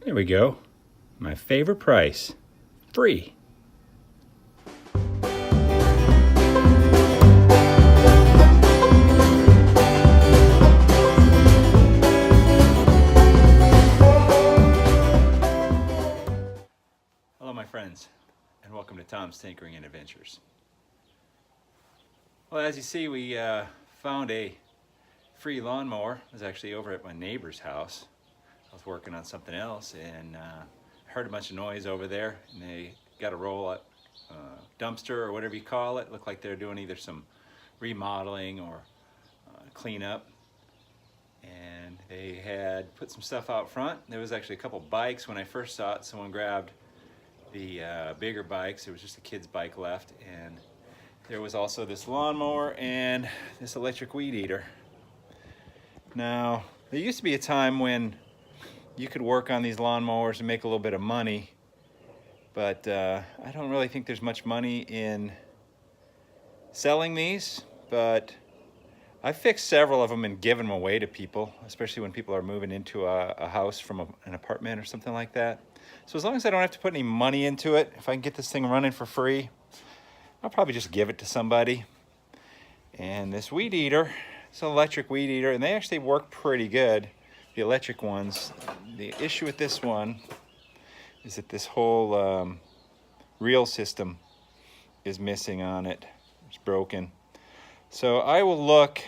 There we go. My favorite price. Free. Hello my friends, and welcome to Tom's Tinkering and Adventures. Well, as you see, we found a free lawnmower. It was actually over at my neighbor's house. I was working on something else and heard a bunch of noise over there, and they got a roll-up dumpster or whatever you call it. Looked like they're doing either some remodeling or cleanup, and they had put some stuff out front. There was actually a couple bikes. When I first saw it, someone grabbed the bigger bikes. There was just a kid's bike left, and there was also this lawnmower and this electric weed eater. Now, there used to be a time when you could work on these lawnmowers and make a little bit of money, but I don't really think there's much money in selling these, but I've fixed several of them and given them away to people, especially when people are moving into a house from an apartment or something like that. So as long as I don't have to put any money into it, if I can get this thing running for free, I'll probably just give it to somebody. And this weed eater, it's an electric weed eater, and they actually work pretty good, the electric ones. The issue with this one is that this whole reel system is missing on it. It's broken. So I will look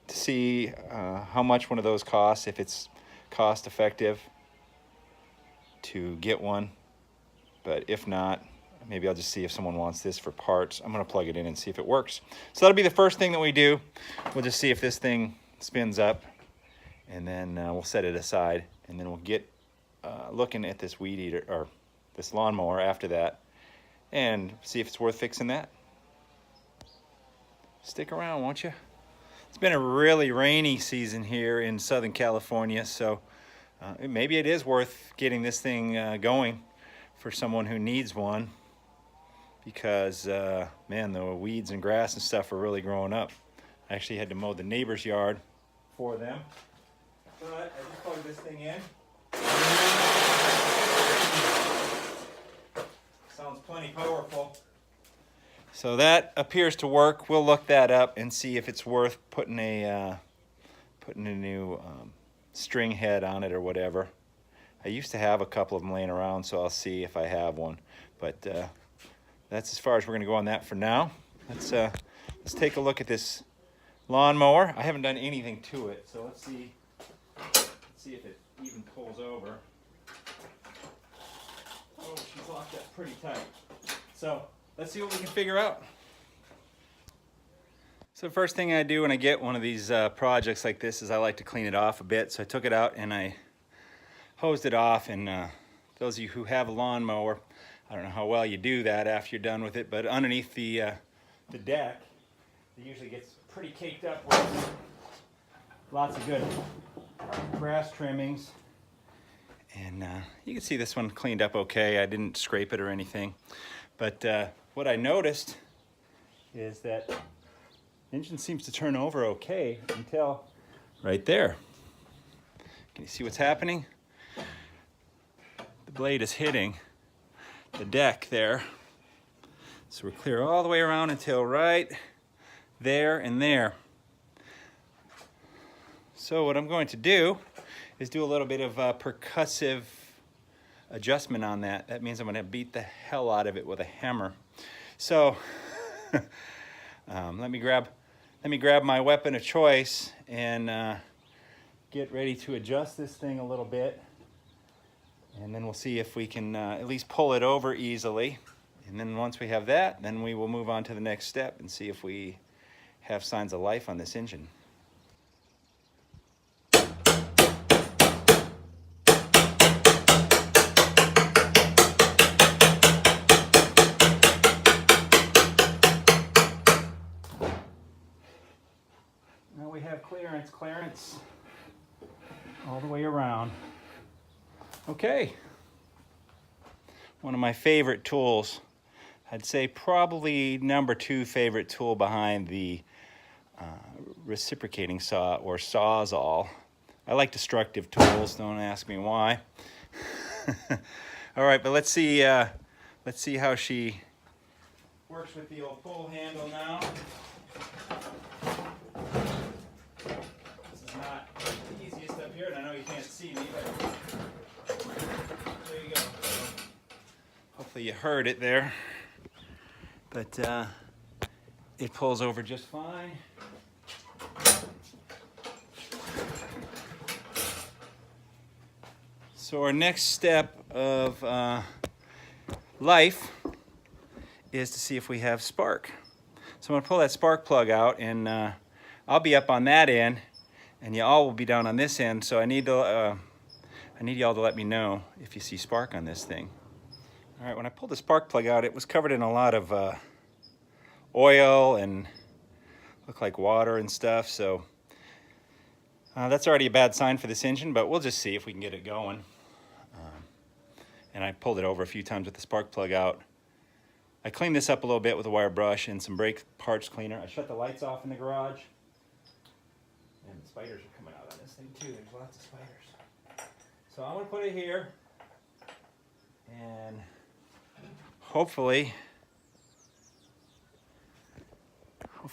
to see how much one of those costs, if it's cost effective to get one. But if not, maybe I'll just see if someone wants this for parts. I'm gonna plug it in and see if it works. So that'll be the first thing that we do. We'll just see if this thing spins up, and then we'll set it aside, and then we'll get looking at this weed eater, or this lawnmower after that, and see if it's worth fixing that. Stick around, won't you? It's been a really rainy season here in Southern California, so maybe it is worth getting this thing going for someone who needs one, because man, the weeds and grass and stuff are really growing up. I actually had to mow the neighbor's yard for them, but I just plugged this thing in. Sounds plenty powerful. So that appears to work. We'll look that up and see if it's worth putting a new string head on it or whatever. I used to have a couple of them laying around, so I'll see if I have one. But that's as far as we're going to go on that for now. Let's take a look at this lawnmower. I haven't done anything to it, so let's see if it even pulls over. Oh, she's locked up pretty tight. So let's see what we can figure out. So the first thing I do when I get one of these projects like this is I like to clean it off a bit. So I took it out and I hosed it off, and those of you who have a lawnmower, I don't know how well you do that after you're done with it, but underneath the deck, it usually gets pretty caked up with lots of good grass trimmings. And you can see this one cleaned up okay. I didn't scrape it or anything. But what I noticed is that the engine seems to turn over okay until right there. Can you see what's happening? The blade is hitting the deck there. So we're clear all the way around until right there and there. So what I'm going to do is do a little bit of percussive adjustment on that. That means I'm going to beat the hell out of it with a hammer. So let me grab my weapon of choice and get ready to adjust this thing a little bit, and then we'll see if we can at least pull it over easily. And then once we have that, then we will move on to the next step and see if we have signs of life on this engine. Now we have clearance all the way around. Okay. One of my favorite tools. I'd say probably number 2 favorite tool behind the reciprocating saw or Sawzall. I like destructive tools, don't ask me why. All right, but let's see how she works with the old pull handle now. This is not the easiest up here, and I know you can't see me, but there you go. Hopefully you heard it there, but it pulls over just fine. So our next step of life is to see if we have spark. So I'm going to pull that spark plug out, and I'll be up on that end, and y'all will be down on this end. So I need y'all to let me know if you see spark on this thing. All right, when I pulled the spark plug out, it was covered in a lot of oil and looked like water and stuff. So that's already a bad sign for this engine, but we'll just see if we can get it going. And I pulled it over a few times with the spark plug out. I cleaned this up a little bit with a wire brush and some brake parts cleaner. I shut the lights off in the garage. And the spiders are coming out on this thing too. There's lots of spiders. So I'm going to put it here. And hopefully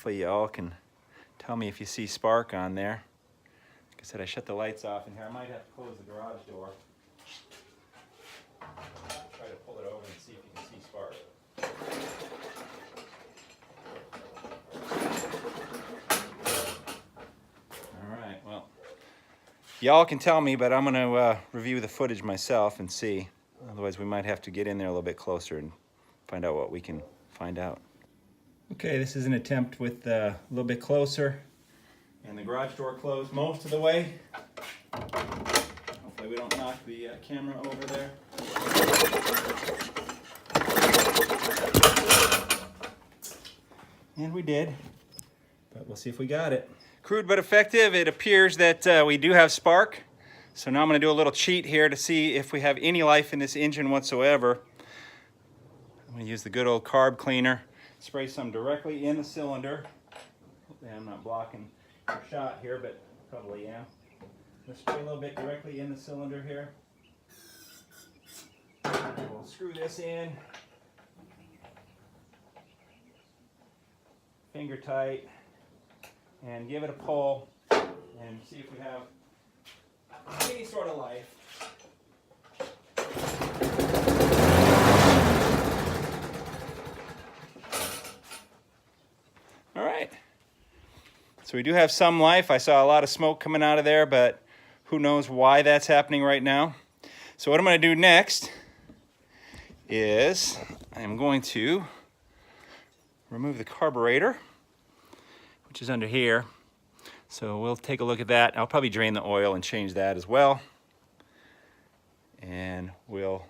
y'all can tell me if you see spark on there. Like I said, I shut the lights off in here. I might have to close the garage door. Try to pull it over and see if you can see spark. All right, well, y'all can tell me, but I'm going to review the footage myself and see. Otherwise, we might have to get in there a little bit closer and find out what we can find out. Okay, this is an attempt with a little bit closer, and the garage door closed most of the way. Hopefully we don't knock the camera over there. And we did, but we'll see if we got it. Crude but effective. It appears that we do have spark. So now I'm going to do a little cheat here to see if we have any life in this engine whatsoever. I'm going to use the good old carb cleaner. Spray some directly in the cylinder. Hopefully I'm not blocking your shot here, but probably am. Let's spray a little bit directly in the cylinder here. We'll screw this in. Finger tight. And give it a pull. And see if we have any sort of life. All right. So we do have some life. I saw a lot of smoke coming out of there, but who knows why that's happening right now. So what I'm going to do next is I'm going to remove the carburetor, which is under here. So we'll take a look at that. I'll probably drain the oil and change that as well. And we'll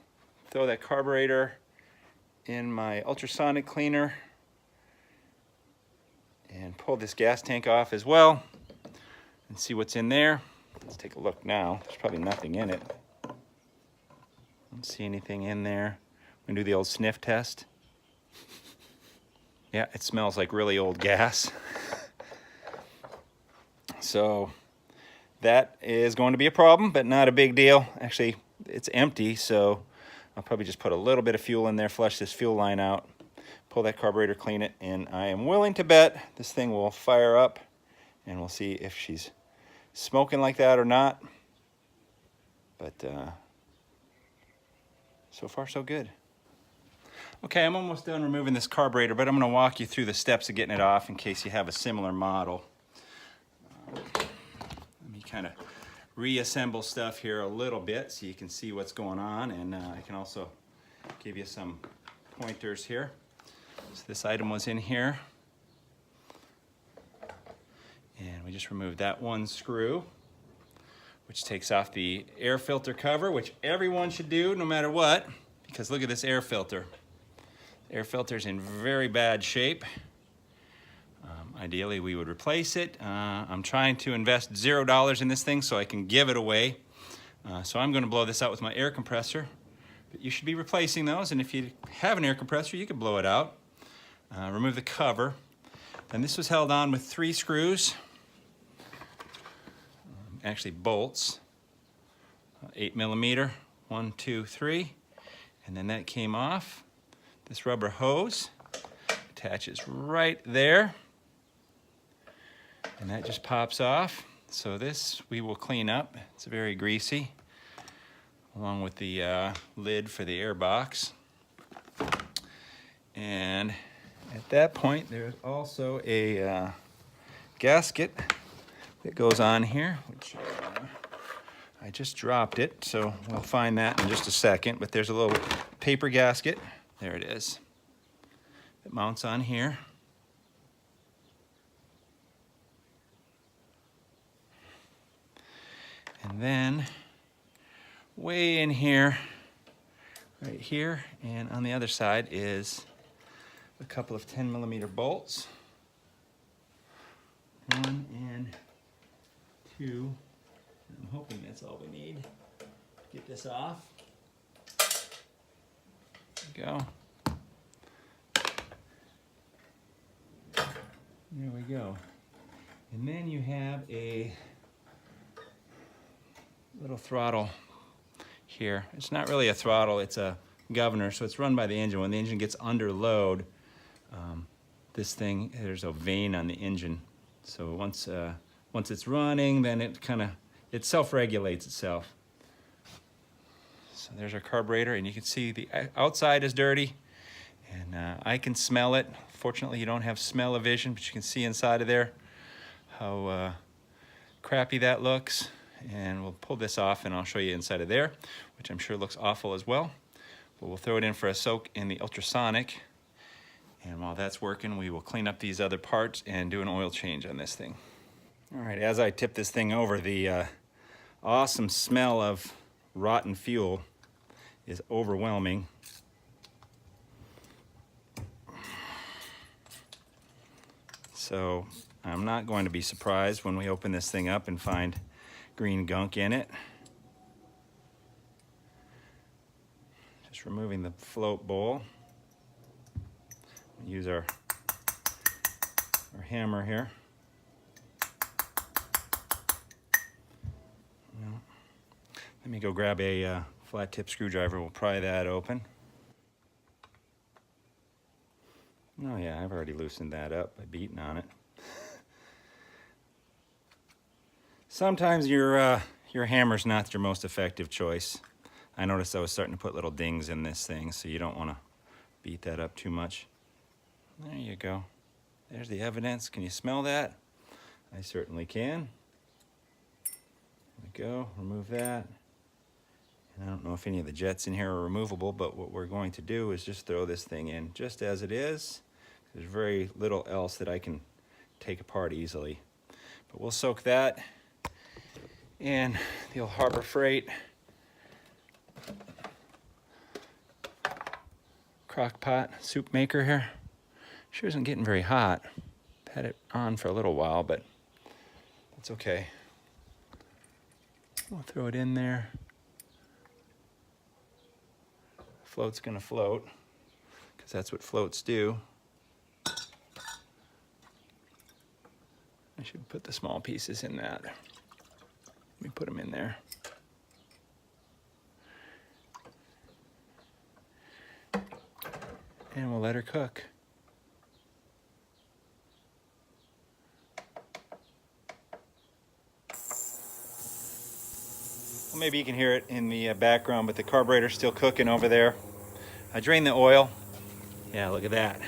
throw that carburetor in my ultrasonic cleaner and pull this gas tank off as well and see what's in there. Let's take a look now. There's probably nothing in it. Don't see anything in there. I'm gonna do the old sniff test. Yeah, it smells like really old gas. So that is going to be a problem, but not a big deal. Actually, it's empty, so I'll probably just put a little bit of fuel in there, flush this fuel line out, pull that carburetor, clean it, and I am willing to bet this thing will fire up, and we'll see if she's smoking like that or not. But so far, so good. Okay, I'm almost done removing this carburetor, but I'm going to walk you through the steps of getting it off in case you have a similar model. Let me kind of reassemble stuff here a little bit so you can see what's going on, and I can also give you some pointers here. So this item was in here, and we just removed that one screw, which takes off the air filter cover, which everyone should do no matter what, because look at this air filter. The air filter's in very bad shape. Ideally, we would replace it. I'm trying to invest $0 in this thing so I can give it away. So I'm going to blow this out with my air compressor. But you should be replacing those, and if you have an air compressor, you can blow it out. Remove the cover. And this was held on with 3 screws, actually bolts, 8mm, 1, 2, 3, and then that came off. This rubber hose attaches right there, and that just pops off. So this we will clean up. It's very greasy, along with the lid for the air box. And at that point, there's also a gasket that goes on here, which I just dropped it, so we'll find that in just a second. But there's a little paper gasket. There it is. It mounts on here. And then way in here, right here, and on the other side is a couple of 10mm bolts. 1 and 2. I'm hoping that's all we need. Get this off. There we go. There we go. And then you have a little throttle here. It's not really a throttle, it's a governor, so it's run by the engine. When the engine gets under load, this thing, there's a vane on the engine. So once it's running, then it self-regulates itself. So there's our carburetor, and you can see the outside is dirty, and I can smell it. Fortunately, you don't have smell-o-vision, but you can see inside of there how crappy that looks. And we'll pull this off, and I'll show you inside of there, which I'm sure looks awful as well. But we'll throw it in for a soak in the ultrasonic. And while that's working, we will clean up these other parts and do an oil change on this thing. All right, as I tip this thing over, the awesome smell of rotten fuel is overwhelming. So I'm not going to be surprised when we open this thing up and find green gunk in it. Just removing the float bowl. Use our hammer here. Well, let me go grab a flat tip screwdriver. We'll pry that open. Oh yeah, I've already loosened that up by beating on it. Sometimes your hammer's not your most effective choice. I noticed I was starting to put little dings in this thing, so you don't want to beat that up too much. There you go. There's the evidence. Can you smell that? I certainly can. There we go. Remove that. And I don't know if any of the jets in here are removable, but what we're going to do is just throw this thing in just as it is. There's very little else that I can take apart easily. But we'll soak that in the old Harbor Freight crock pot soup maker here. Sure isn't getting very hot. Had it on for a little while, but it's okay. We'll throw it in there. Float's gonna float, because that's what floats do. I should put the small pieces in that. Let me put them in there. And we'll let her cook. Well, maybe you can hear it in the background, but the carburetor's still cooking over there. I drained the oil. Yeah, look at that.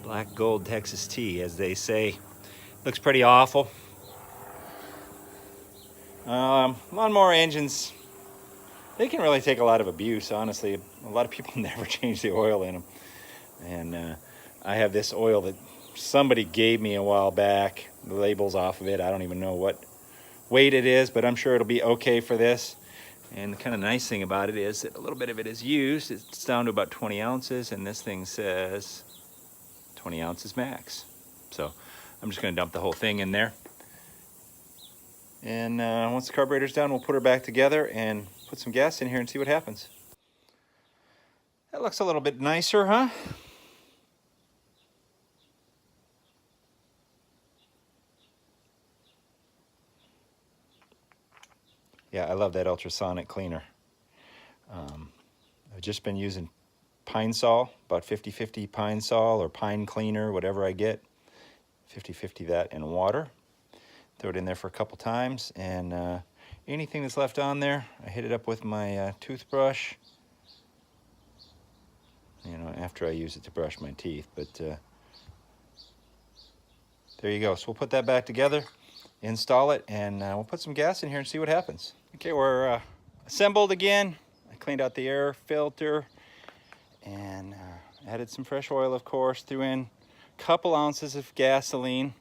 Black gold Texas tea, as they say. Looks pretty awful. Lawnmower engines, they can really take a lot of abuse, honestly. A lot of people never change the oil in them. And I have this oil that somebody gave me a while back. The label's off of it. I don't even know what weight it is, but I'm sure it'll be okay for this. And the kind of nice thing about it is that a little bit of it is used. It's down to about 20 ounces, and this thing says 20 ounces max. So I'm just going to dump the whole thing in there. And once the carburetor's done, we'll put her back together and put some gas in here and see what happens. That looks a little bit nicer, huh? Yeah, I love that ultrasonic cleaner. I've just been using pine sol, about 50-50 pine sol or pine cleaner, whatever I get. 50-50 that in water. Throw it in there for a couple times, and anything that's left on there, I hit it up with my toothbrush. You know, after I use it to brush my teeth, but there you go. So we'll put that back together, install it, and we'll put some gas in here and see what happens. Okay, we're assembled again. I cleaned out the air filter and added some fresh oil, of course, threw in a couple ounces of gasoline.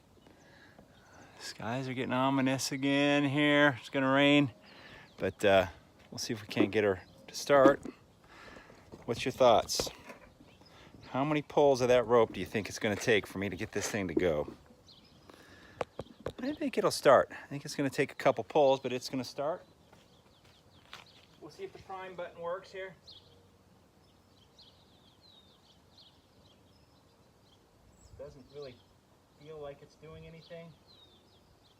Skies are getting ominous again here. It's gonna rain, but we'll see if we can't get her to start. What's your thoughts? How many pulls of that rope do you think it's gonna take for me to get this thing to go? I think it'll start. I think it's gonna take a couple pulls, but it's gonna start. We'll see if the prime button works here. Doesn't really feel like it's doing anything.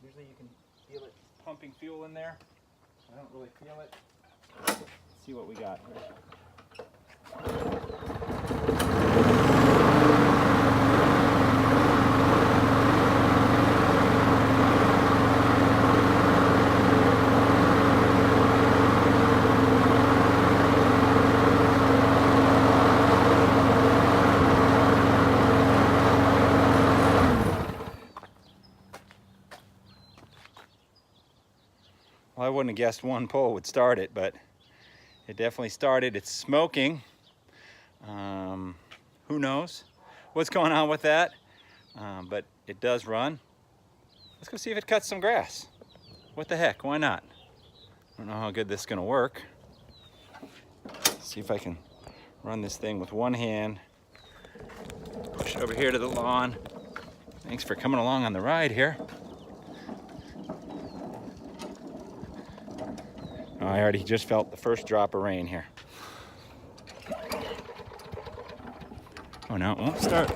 Usually you can feel it pumping fuel in there. I don't really feel it. Let's see what we got here. Well, I wouldn't have guessed one pull would start it, but it definitely started. It's smoking. Who knows what's going on with that, but it does run. Let's go see if it cuts some grass. What the heck, why not? I don't know how good this is gonna work. Let's see if I can run this thing with one hand. Push it over here to the lawn. Thanks for coming along on the ride here. Oh, I already just felt the first drop of rain here. Oh no, it won't start.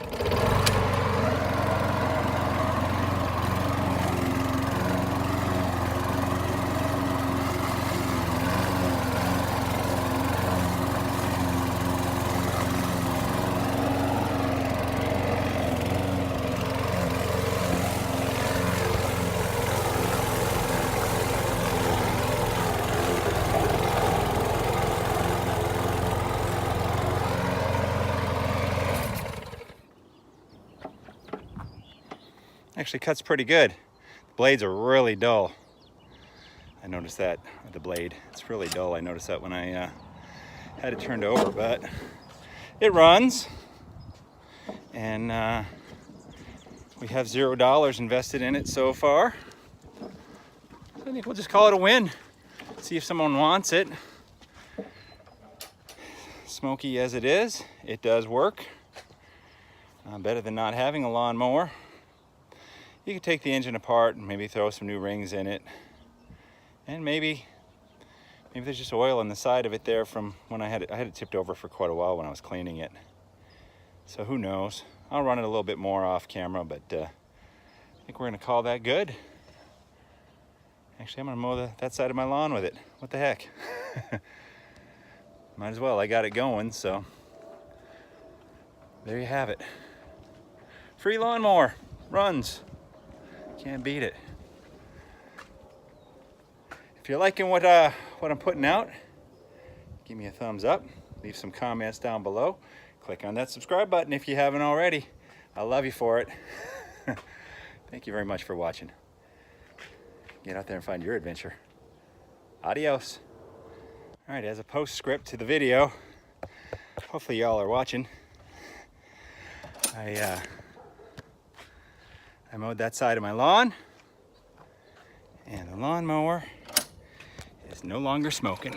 Actually cuts pretty good. The blades are really dull. I noticed that, the blade, it's really dull. I noticed that when I had it turned over, but it runs. And we have $0 invested in it so far. I think we'll just call it a win. See if someone wants it. Smoky as it is, it does work. Better than not having a lawnmower. You could take the engine apart and maybe throw some new rings in it. And maybe there's just oil on the side of it there from when I had it tipped over for quite a while when I was cleaning it. So who knows? I'll run it a little bit more off camera, but I think we're gonna call that good. Actually, I'm gonna mow that side of my lawn with it. What the heck? Might as well, I got it going, so there you have it. Free lawnmower, runs. Can't beat it. If you're liking what I'm putting out, give me a thumbs up. Leave some comments down below. Click on that subscribe button if you haven't already. I love you for it. Thank you very much for watching. Get out there and find your adventure. Adios. All right, as a postscript to the video, hopefully y'all are watching. I mowed that side of my lawn, and the lawnmower is no longer smoking.